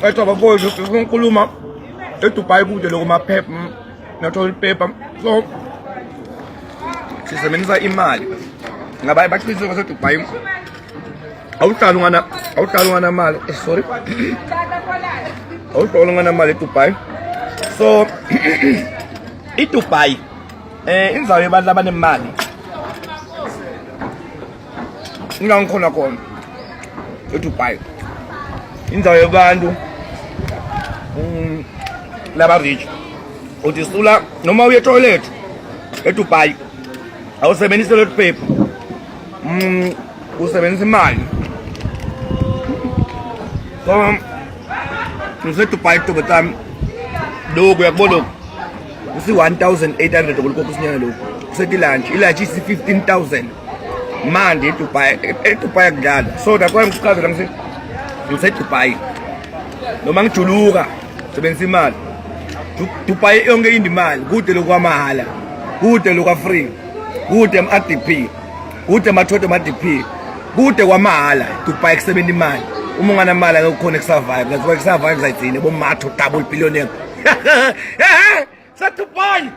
Eto bafowethu sikhuluma eDubai kude lokho maphepha na-toilet paper. So sisebenzisa imali ngabaye baqinise kwaseDubai awuhlali ungana mali sorry awuhlali ungana mali eDubai. So iDubai indzawo yabantu abanemali ngikhona khona eDubai indzawo yabantu laba rich uthi sula noma uye toilet eDubai awusebenzisi toilet paper usebenzisa imali. So ngiseDubai to batami lokho uyakubona usi 1800 kulokho sinyana lokho usethi lunch isi 15000 manje eDubai akudlala. So that's why ngichaza la ngiseDubai noma ngijuluka sebenzisa imali Dubai yonke indimali kude lokwamahala kude lokwa free kude ama-ADP kude ama-thotho ama-ADP kude kwamahala Dubai kusebenza imali. Uma ungana mali akukhona kusurvive that's why kusurvive zayithini bomatho double billionaire sa Dubai.